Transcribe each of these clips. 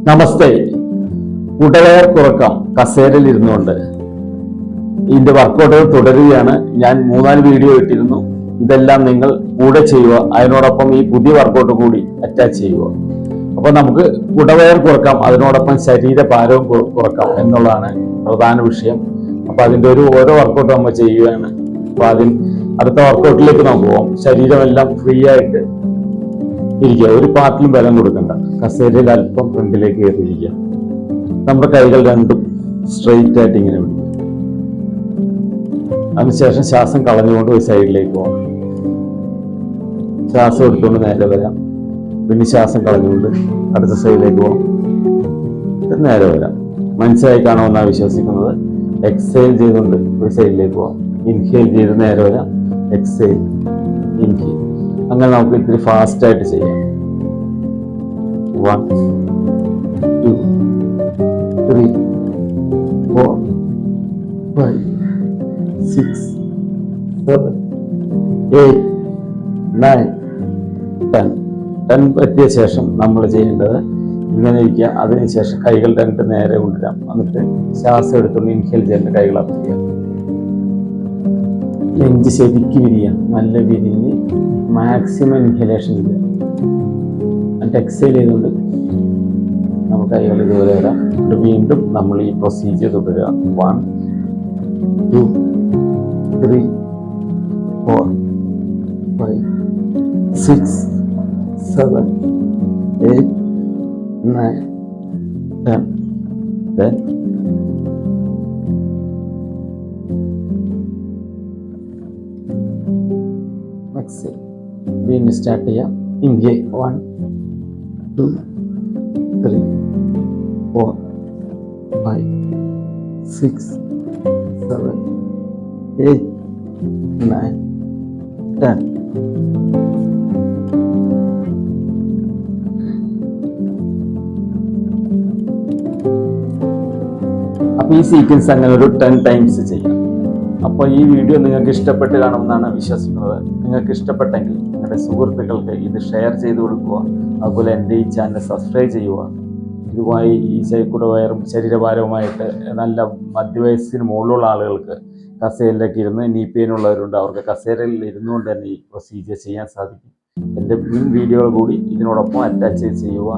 നമസ്തേ. ഉടവയർ കുറക്കാം കസേരയിൽ ഇരുന്നുകൊണ്ട് ഇതിന്റെ വർക്കൗട്ടുകൾ തുടരുകയാണ്. ഞാൻ 3-4 വീഡിയോ ഇട്ടിരുന്നു. ഇതെല്ലാം നിങ്ങൾ കൂടെ ചെയ്യുക. അതിനോടൊപ്പം ഈ പുതിയ വർക്കൗട്ട് കൂടി അറ്റാച്ച് ചെയ്യുക. അപ്പൊ നമുക്ക് ഉടവയർ കുറക്കാം, അതിനോടൊപ്പം ശരീരഭാരവും കുറക്കാം എന്നുള്ളതാണ് പ്രധാന വിഷയം. അപ്പൊ അതിന്റെ ഓരോ വർക്കൗട്ട് നമ്മൾ ചെയ്യുകയാണ്. അപ്പൊ അടുത്ത വർക്കൗട്ടിലേക്ക് നമുക്ക് പോകാം. ശരീരമെല്ലാം ഫ്രീ ആയിട്ട് ഇരിക്കുക, ഒരു പാർട്ടിലും ബലം കൊടുക്കണ്ട. കസേരയിൽ അല്പം ഫ്രണ്ടിലേക്ക് കയറിയിരിക്കുക. നമ്മുടെ കൈകൾ രണ്ടും സ്ട്രെയിറ്റ് ആയിട്ട് ഇങ്ങനെ പിടിക്കുക. അതിനുശേഷം ശ്വാസം കളഞ്ഞുകൊണ്ട് ഒരു സൈഡിലേക്ക് പോകാം. ശ്വാസം എടുത്തുകൊണ്ട് നേരെ വരാം. പിന്നെ ശ്വാസം കളഞ്ഞുകൊണ്ട് അടുത്ത സൈഡിലേക്ക് പോകാം. നേരെ വരാം. മനസ്സിലായി കാണുമെന്നാണ് വിശ്വസിക്കുന്നത്. എക്സൈൽ ചെയ്തുകൊണ്ട് ഒരു സൈഡിലേക്ക് പോകാം. ഇൻഹെയിൽ ചെയ്ത് നേരെ വരാം. Exile, inhale. അങ്ങനെ നമുക്ക് ഇത്തിരി ഫാസ്റ്റ് ആയിട്ട് ചെയ്യാം. 1 2 3 4 5 6 7 8 9 10 എത്തിയ ശേഷം നമ്മൾ ചെയ്യേണ്ടത് ഇങ്ങനെ ഇരിക്കുക. അതിനുശേഷം കൈകൾ രണ്ട് നേരെ കൊണ്ടുവരാം. എന്നിട്ട് ശ്വാസം എടുത്തുകൊണ്ട് ഇൻഹേൽ ചെയ്യേണ്ട കൈകൾ അപ്പ് ചെയ്യാം. നെഞ്ച് ശരിക്ക് വിരിയാം. നല്ല വിരിഞ്ഞ് മാക്സിമം ഇൻഹലേഷൻ ചെയ്യാം. എന്നിട്ട് എക്സൈൽ ചെയ്തുകൊണ്ട് നമുക്ക് കൈകൾ ഇതുപോലെ വരാം. വീണ്ടും നമ്മൾ ഈ പ്രൊസീജിയർ തുടരുക. 1 2 3 4 5 6 7 8 9 10 then exhale. വീണ്ടും സ്റ്റാർട്ട് ചെയ്യാം. ഇൻഹേൽ 1 2 3 4 5 6 7 8 9 10. അപ്പൊ ഈ സീക്വൻസ് അങ്ങനെ ഒരു 10 ടൈംസ് ചെയ്യാം. അപ്പോൾ ഈ വീഡിയോ നിങ്ങൾക്ക് ഇഷ്ടപ്പെട്ട് കാണുമെന്നാണ് വിശ്വസിക്കുന്നത്. നിങ്ങൾക്ക് ഇഷ്ടപ്പെട്ടെങ്കിൽ നിങ്ങളുടെ സുഹൃത്തുക്കൾക്ക് ഇത് ഷെയർ ചെയ്ത് കൊടുക്കുക. അതുപോലെ എൻ്റെ ഈ ചാനൽ സബ്സ്ക്രൈബ് ചെയ്യുക. ഇതുമായി ഈ കുടവയറും ശരീരഭാരവുമായിട്ട് നല്ല മധ്യവയസ്സിന് മുകളിലുള്ള ആളുകൾക്ക് കസേരയിലൊക്കെ ഇരുന്ന് നീ പെയിൻ ഉള്ളവരുണ്ട്. അവർക്ക് കസേരയിൽ ഇരുന്നുകൊണ്ട് തന്നെ ഈ പ്രൊസീജിയർ ചെയ്യാൻ സാധിക്കും. എൻ്റെ മുൻ വീഡിയോകൾ കൂടി ഇതിനോടൊപ്പം അറ്റാച്ച് ചെയ്യുക.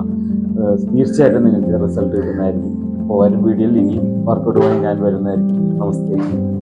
തീർച്ചയായിട്ടും നിങ്ങൾക്ക് റിസൾട്ട് കിട്ടുന്നതായിരിക്കും. അപ്പോൾ വരും വീഡിയോയിൽ ഇനിയും വർക്കൗട്ടുമായി ഞാൻ വരുന്നതായിരിക്കും. നമസ്തേ.